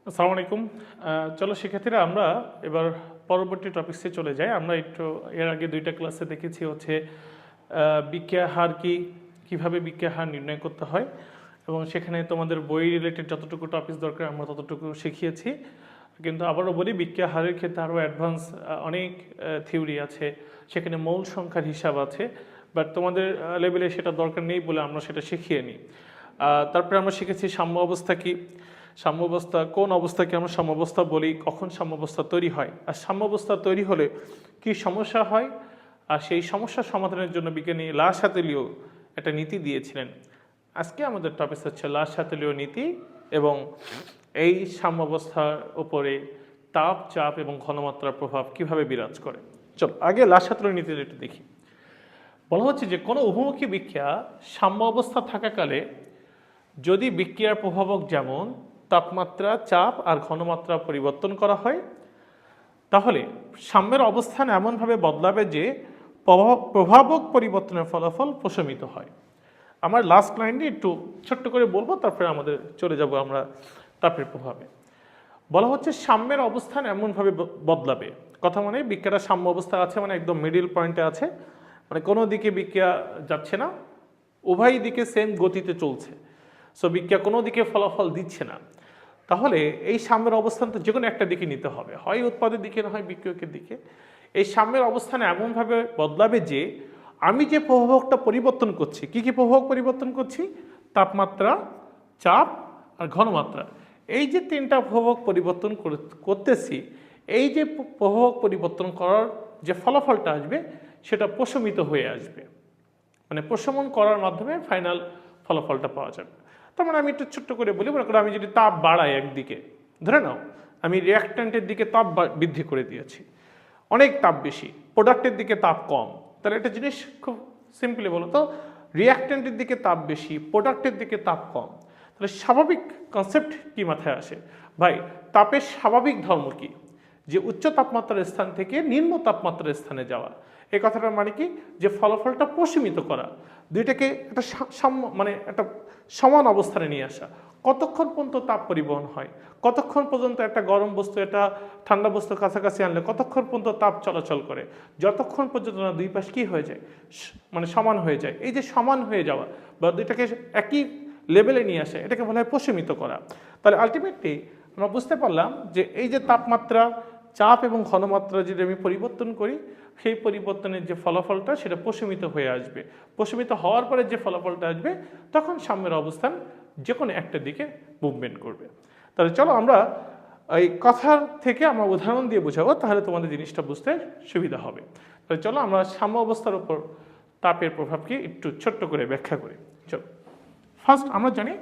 আসসালামু আলাইকুম। চলো শিক্ষার্থীরা আমরা এবার পরবর্তী টপিকসে চলে যাই। আমরা একটু এর আগে দুইটা ক্লাসে দেখেছি হচ্ছে বিক্রিয়া হার কি, কীভাবে বিক্রিয়া হার নির্ণয় করতে হয়, এবং সেখানে তোমাদের বই রিলেটেড যতটুকু টপিক দরকার আমরা ততটুকু শিখিয়েছি। কিন্তু আবারও বলি, বিক্রিয়া হারের ক্ষেত্রে আরও অ্যাডভান্স অনেক থিওরি আছে, সেখানে মৌল সংখ্যার হিসাব আছে, বাট তোমাদের লেভেলে সেটা দরকার নেই বলে আমরা সেটা শিখিয়ে নিই। তারপরে আমরা শিখেছি সাম্য অবস্থা কি, সাম্যাবস্থা কোন অবস্থাকে আমরা সাম্যাবস্থা বলি, কখন সাম্যাবস্থা তৈরি হয়, আর সাম্যাবস্থা তৈরি হলে কি সমস্যা হয়, আর সেই সমস্যার সমাধানের জন্য বিজ্ঞানী লা শাতেলীয় একটা নীতি দিয়েছিলেন। আজকে আমাদের টপিক হচ্ছে লা শাতেলীয় নীতি এবং এই সাম্যাবস্থার উপরে তাপ, চাপ এবং ঘনমাত্রার প্রভাব কিভাবে বিরাজ করে। চলো আগে লা শাতেলীয় নীতিটা একটু দেখি। বলা হচ্ছে যে কোনো উভমুখী বিক্রিয়া সাম্য অবস্থা থাকাকালে যদি বিক্রিয়ার প্রভাবক যেমন তাপমাত্রা, চাপ আর ঘনমাত্রা পরিবর্তন করা হয়, তাহলে সাম্যের অবস্থান এমনভাবে বদলাবে যে প্রভাবক পরিবর্তনের ফলাফল প্রশমিত হয়। আমার লাস্ট লাইনটি একটু ছোট্ট করে বলবো, তারপরে আমাদের চলে যাব আমরা তাপের প্রভাবে। বলা হচ্ছে সাম্যের অবস্থান এমনভাবে বদলাবে, কথা মানে বিক্রিয়াটা সাম্য অবস্থা আছে মানে একদম মিডিল পয়েন্টে আছে, মানে কোনো দিকে বিক্রিয়া যাচ্ছে না, উভয় দিকে সেম গতিতে চলছে। সো বিক্রিয়া কোনো দিকে ফলাফল দিচ্ছে না। তাহলে এই সাম্যের অবস্থান তো যে কোনো একটা দিকে নিতে হবে, হয় উৎপাদের দিকে না হয় বিক্রিয়কের দিকে। এই সাম্যের অবস্থান এমনভাবে বদলাবে যে আমি যে প্রভাবকটা পরিবর্তন করছি, কি কি প্রভাবক পরিবর্তন করছি, তাপমাত্রা, চাপ আর ঘনমাত্রা, এই যে তিনটা প্রভাবক পরিবর্তন করতেছি, এই যে প্রভাবক পরিবর্তন করার যে ফলাফলটা আসবে সেটা প্রশমিত হয়ে আসবে, মানে প্রশমন করার মাধ্যমে ফাইনাল ফলাফলটা পাওয়া যাবে। তার মানে আমি একটু ছোট্ট করে বলি, মনে করো আমি যদি তাপ বাড়াই একদিকে, ধরে নাও আমি রিঅ্যাক্ট্যান্টের দিকে তাপ বৃদ্ধি করে দিয়েছি, অনেক তাপ বেশি, প্রোডাক্টের দিকে তাপ কম, তাহলে একটা জিনিস খুব সিম্পলি বলো তো, রিঅ্যাক্ট্যান্টের দিকে তাপ বেশি, প্রোডাক্টের দিকে তাপ কম, তাহলে স্বাভাবিক কনসেপ্ট কি মাথায় আসে ভাই? তাপের স্বাভাবিক ধর্ম কি? যে উচ্চ তাপমাত্রার স্থান থেকে নিম্ন তাপমাত্রার স্থানে যাওয়া। এই কথাটার মানে কি? যে ফলাফলটা প্রশমিত করা, দুইটাকে একটা মানে একটা সমান অবস্থানে নিয়ে আসা। কতক্ষণ পর্যন্ত তাপ পরিবহন হয়, কতক্ষণ পর্যন্ত একটা গরম বস্তু একটা ঠান্ডা বস্তুর কাছাকাছি আনলে কতক্ষণ পর্যন্ত তাপ চলাচল করে, যতক্ষণ পর্যন্ত না দুই পাশ কি হয়ে যায়, মানে সমান হয়ে যায়। এই যে সমান হয়ে যাওয়া বা দুইটাকে একই লেভেলে নিয়ে আসে, এটাকে বলা হয় প্রশমিত করা। তাহলে আলটিমেটলি আমরা বুঝতে পারলাম যে এই যে তাপমাত্রা, চাপ এবং ঘনমাত্রা যদি আমি পরিবর্তন করি, সেই পরিবর্তনের যে ফলাফলটা সেটা প্রশমিত হয়ে আসবে। প্রশমিত হওয়ার পরে যে ফলাফলটা আসবে তখন সাম্যের অবস্থান যে কোনো একটা দিকে মুভমেন্ট করবে। তাহলে চলো আমরা এই কথার থেকে আমরা উদাহরণ দিয়ে বোঝাবো, তাহলে তোমাদের জিনিসটা বুঝতে সুবিধা হবে। তাহলে চলো আমরা সাম্য অবস্থার উপর তাপের প্রভাবকে একটু ছোট্ট করে ব্যাখ্যা করি। চলো ফার্স্ট আমরা জানি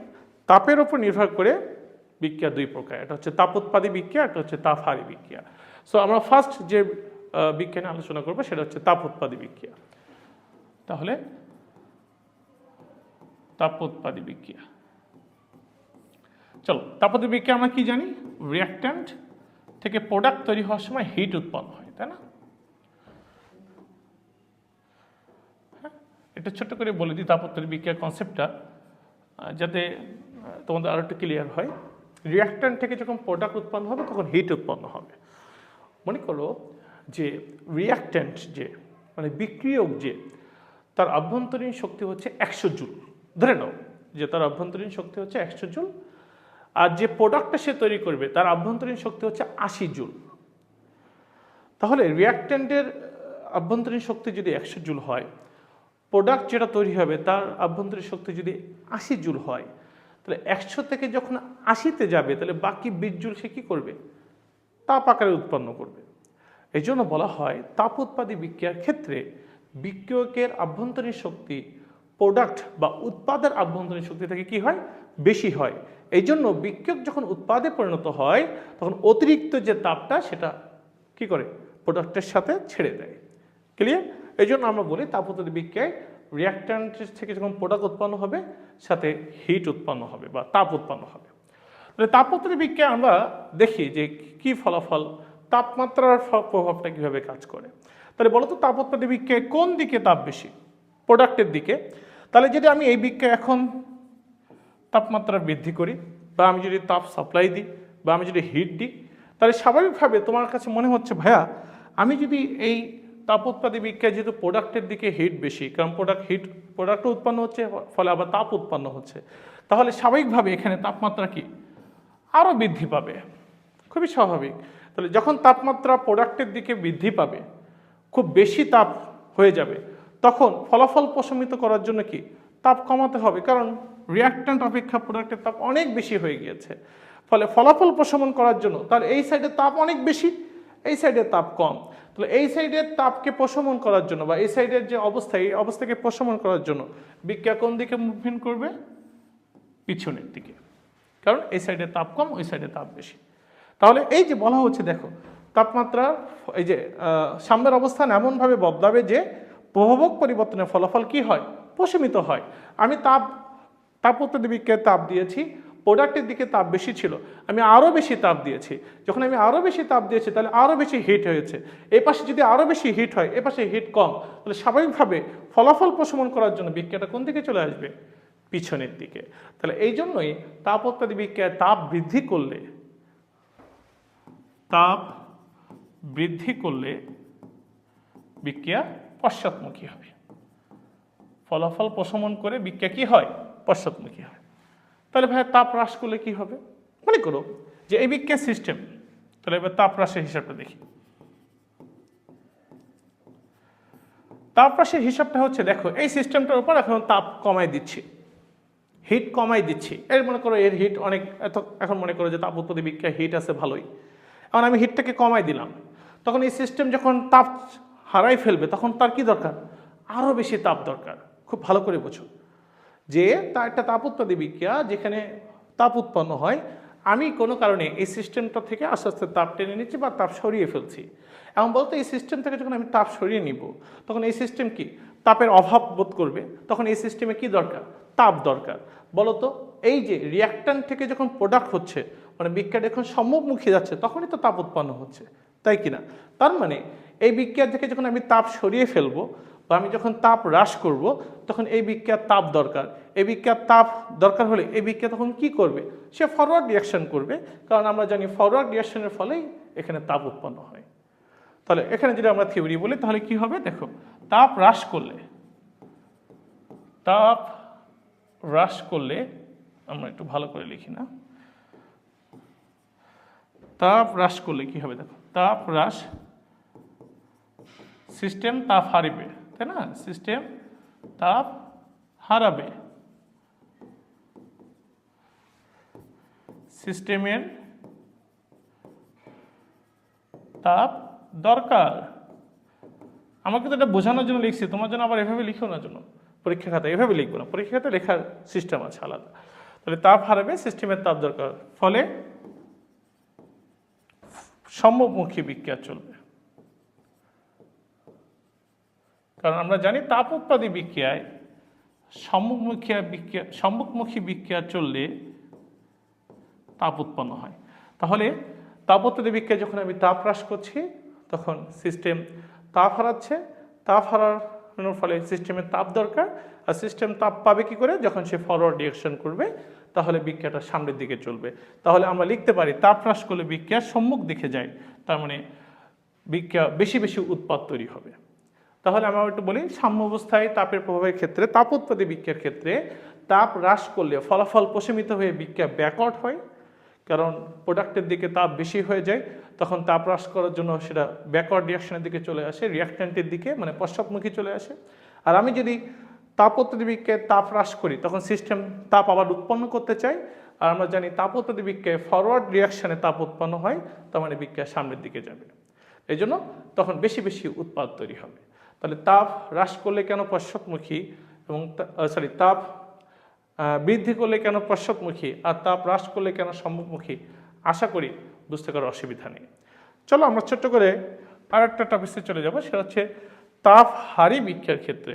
তাপের উপর নির্ভর করে বিক্রিয়া দুই প্রকার, এটা হচ্ছে তাপোৎপাদী বিক্রিয়া, একটা হচ্ছে তাপহারী বিক্রিয়া। সো আমরা ফার্স্ট যে বিজ্ঞানে আলোচনা করবো সেটা হচ্ছে তাপোৎপাদী বিক্রিয়া। তাহলে তাপোৎপাদী বিক্রিয়া, চলো তাপোৎপাদী বিক্রিয়া আমরা কি জানি? রিঅ্যাক্ট্যান্ট থেকে প্রোডাক্ট তৈরি হওয়ার সময় হিট উৎপন্ন হয়, তাই না? হ্যাঁ, এটা ছোট্ট করে বলে দিই তাপোৎপাদী বিক্রিয়ার কনসেপ্টটা, যাতে তোমাদের আরো একটু ক্লিয়ার হয়। রিঅ্যাক্ট্যান্ট থেকে যখন প্রোডাক্ট উৎপন্ন হবে তখন হিট উৎপন্ন হবে। মনে করো যে রিঅ্যাক্ট্যান্ট যে মানে বিক্রিয়ক, যে তার আভ্যন্তরীণ শক্তি হচ্ছে 100 জুল, ধরে নাও যে তার আভ্যন্তরীণ শক্তি হচ্ছে 100 জুল, আর যে প্রোডাক্টটা সে তৈরি করবে তার আভ্যন্তরীণ শক্তি হচ্ছে 80 জুল। তাহলে রিঅ্যাক্ট্যান্টের আভ্যন্তরীণ শক্তি যদি 100 জুল হয়, প্রোডাক্ট যেটা তৈরি হবে তার আভ্যন্তরীণ শক্তি যদি 80 জুল হয়, তাহলে 100 থেকে যখন 80-তে যাবে তাহলে বাকি 20 জুল সে কী করবে? তাপ আকারে উৎপন্ন করবে। এই জন্য বলা হয় তাপোৎপাদী বিক্রিয়ার ক্ষেত্রে বিক্রিয়কের আভ্যন্তরীণ শক্তি প্রোডাক্ট বা উৎপাদের আভ্যন্তরীণ শক্তি থেকে কি হয়? বেশি হয়। এই জন্য বিক্রিয়ক যখন উৎপাদে পরিণত হয় তখন অতিরিক্ত যে তাপটা সেটা কি করে? প্রোডাক্টের সাথে ছেড়ে দেয়। ক্লিয়ার? এই জন্য আমরা বলি তাপোৎপাদী বিক্রিয়ায় রিঅ্যাক্ট্যান্টের থেকে যখন প্রোডাক্ট উৎপন্ন হবে সাথে হিট উৎপন্ন হবে বা তাপ উৎপন্ন হবে। তাহলে তাপোৎপাদী বিক্রিয়া আমরা দেখি যে কি ফলাফল, তাপমাত্রার প্রভাবটা কিভাবে কাজ করে। তাহলে বলো তো তাপোৎপাদী বিক্রিয়ায় কোন দিকে তাপ বেশি? প্রোডাক্টের দিকে। তাহলে যদি আমি এই বিক্রিয়া এখন তাপমাত্রা বৃদ্ধি করি বা আমি যদি তাপ সাপ্লাই দিই বা আমি যদি হিট দিই, তাহলে স্বাভাবিকভাবে তোমার কাছে মনে হচ্ছে ভাইয়া আমি যদি এই তাপোৎপাদী বিক্রিয়ায় যেহেতু প্রোডাক্টের দিকে হিট বেশি, কারণ প্রোডাক্টও উৎপন্ন হচ্ছে, ফলে আবার তাপ উৎপন্ন হচ্ছে, তাহলে স্বাভাবিকভাবে এখানে তাপমাত্রা কি আরও বৃদ্ধি পাবে, খুবই স্বাভাবিক। তাহলে যখন তাপমাত্রা প্রোডাক্টের দিকে বৃদ্ধি পাবে, খুব বেশি তাপ হয়ে যাবে, তখন ফলাফল প্রশমিত করার জন্য কি তাপ কমাতে হবে, কারণ রিয়াক্ট্যান্ট অপেক্ষা প্রোডাক্টের তাপ অনেক বেশি হয়ে গিয়েছে। ফলে ফলাফল প্রশমন করার জন্য তাহলে এই সাইডে তাপ অনেক বেশি, এই সাইডে তাপ কম, তাহলে এই সাইডের তাপকে প্রশমন করার জন্য বা এই সাইডের যে অবস্থা, এই অবস্থাকে প্রশমন করার জন্য বিক্রিয়া কোন দিকে মুভমেন্ট করবে? পিছনের দিকে, কারণ এই সাইডে তাপ কম, ওই সাইডে তাপ বেশি। তাহলে এই যে বলা হচ্ছে দেখো তাপমাত্রা এই যে সাম্যের অবস্থান এমনভাবে বদলাবে যে প্রভাবক পরিবর্তনের ফলাফল কি হয়? প্রশমিত হয়। আমি তাপোৎপাদী বিক্রিয়ায় তাপ দিয়েছি, প্রোডাক্টের দিকে তাপ বেশি ছিল, আমি আরও বেশি তাপ দিয়েছি। যখন আমি আরও বেশি তাপ দিয়েছি তাহলে আরও বেশি হিট হয়েছে। এই পাশে যদি আরও বেশি হিট হয়, এ পাশে হিট কম, তাহলে স্বাভাবিকভাবে ফলাফল প্রশমন করার জন্য বিক্রিয়াটা কোন দিকে চলে আসবে? পিছনের দিকে। তাহলে এই জন্যই তাপোৎপাদী বিক্রিয়ায় তাপ বৃদ্ধি করলে বিক্রিয়া পশ্চাৎমুখী হবে। ফলাফল প্রশমন করে বিক্রিয়া কি হয়? পশ্চাৎমুখী হয়। তাহলে ভাই তাপ হ্রাস করলে কি হবে? মনে করো যে এই বিক্রিয়া সিস্টেম, তাহলে এবার তাপ হ্রাসের হিসাবটা দেখি। তাপ হ্রাসের হিসাবটা হচ্ছে, দেখো এই সিস্টেমটার উপর এখন তাপ কমাই দিচ্ছি, হিট কমাই দিচ্ছি। এর মনে করো এর হিট অনেক, এখন মনে করো যে তাপোৎপাদী বিক্রিয়া হিট আছে ভালোই, এখন আমি হিটটাকে কমাই দিলাম। তখন এই সিস্টেম যখন তাপ হারাই ফেলবে, তখন তার কি দরকার? আরও বেশি তাপ দরকার। খুব ভালো করে বোঝো যে তার একটা তাপোৎপাদী বিক্রিয়া যেখানে তাপ উৎপন্ন হয়, আমি কোনো কারণে এই সিস্টেমটা থেকে আস্তে আস্তে তাপ টেনে নিচ্ছি বা তাপ সরিয়ে ফেলছি। এমন বলতে এই সিস্টেম থেকে যখন আমি তাপ সরিয়ে নিব, তখন এই সিস্টেম কি তাপের অভাব বোধ করবে, তখন এই সিস্টেমে কি দরকার? তাপ দরকার। বলতো এই যে রিয়াক্ট্যান্ট থেকে যখন প্রোডাক্ট হচ্ছে, মানে বিক্রিয়া যখন সম্মুখমুখী যাচ্ছে, তখনই তো তাপ উৎপন্ন হচ্ছে, তাই কিনা? তার মানে এই বিক্রিয়া থেকে যখন আমি তাপ সরিয়ে ফেলবো বা আমি যখন তাপ হ্রাস করব, তখন এই বিক্রিয়ার তাপ দরকার। এই বিক্রিয়ার তাপ দরকার হলে এই বিক্রিয়া তখন কি করবে? সে ফরওয়ার্ড রিয়াকশন করবে, কারণ আমরা জানি ফরওয়ার্ড রিয়াকশনের ফলেই এখানে তাপ উৎপন্ন হয়। তাহলে এখানে যদি আমরা থিওরি বলি তাহলে কি হবে? দেখো তাপ হ্রাস করলে আমরা একটু ভালো করে লিখি না, তাপ হ্রাস করলে কি হবে? দেখো তাপ হ্রাস, সিস্টেম তাপ হারিবে, তাই না? সিস্টেম তাপ হারাবে, সিস্টেমের তাপ দরকার। আমাকে তো এটা বোঝানোর জন্য লিখছি, তোমার জন্য আবার এভাবে লিখো না জন্য পরীক্ষা খাতায়, এভাবে লিখবো না, পরীক্ষা খাতায় লেখার সিস্টেম আছে আলাদা। তাহলে তাপ হারাবে, সিস্টেমের তাপ দরকার, ফলে সম্মুখমুখী বিক্রিয়া চলবে। কারণ আমরা জানি তাপ উৎপাদী বিক্রিয়ায় সম্মুখমুখী বিক্রিয়া চললে তাপ উৎপন্ন হয়। তাহলে তাপ উৎপাদী বিক্রিয়া যখন আমি তাপ হ্রাস করছি, তখন সিস্টেম তাপ হারাচ্ছে, তাপ হারানোর ফলে সিস্টেমের তাপ দরকার, আর সিস্টেম তাপ পাবে কি করে? যখন সে ফরওয়ার্ড রিঅ্যাকশন করবে, তাহলে বিক্রিয়াটা সামনের দিকে চলবে। তাহলে আমরা লিখতে পারি তাপ হ্রাস করলে বিক্রিয়া সম্মুখ দিকে যায়, তার মানে বিক্রিয়া বেশি বেশি উৎপাদ তৈরি হবে। তাহলে আমরা একটু বলি সাম্য অবস্থায় তাপের প্রভাবের ক্ষেত্রে, তাপ উৎপাদী বিক্রিয়ার ক্ষেত্রে তাপ হ্রাস করলে ফলাফল প্রশমিত হয়ে বিক্রিয়া ব্যাকওয়ার্ড হয়, কারণ প্রোডাক্টের দিকে তাপ বেশি হয়ে যায়, তখন তাপ হ্রাস করার জন্য সেটা ব্যাকওয়ার্ড রিয়াকশনের দিকে চলে আসে, রিয়াক্ট্যান্টের দিকে, মানে পশ্চাৎমুখী চলে আসে। আর আমি যদি তাপ উৎপাদী বিক্রিয়ায় তাপ হ্রাস করি, তখন সিস্টেম তাপ আবার উৎপন্ন করতে চাই, আর আমরা জানি তাপ উৎপাদী বিক্রিয়ায় ফরওয়ার্ড রিয়াকশনে তাপ উৎপন্ন হয়, তার মানে বিক্রিয়া সামনের দিকে যাবে, এই জন্য তখন বেশি বেশি উৎপাদ তৈরি হবে। তাহলে তাপ হ্রাস করলে কেন পশ্চাৎমুখী, এবং তাপ বৃদ্ধি করলে কেন পশ্চাৎমুখী, আর তাপ হ্রাস করলে কেন সম্মুখমুখী, আশা করি বুঝতে করার অসুবিধা নেই। চলো আমরা ছোট্ট করে আর একটা টপিকে চলে যাব, সেটা হচ্ছে তাপ হারি বিক্রিয়ার ক্ষেত্রে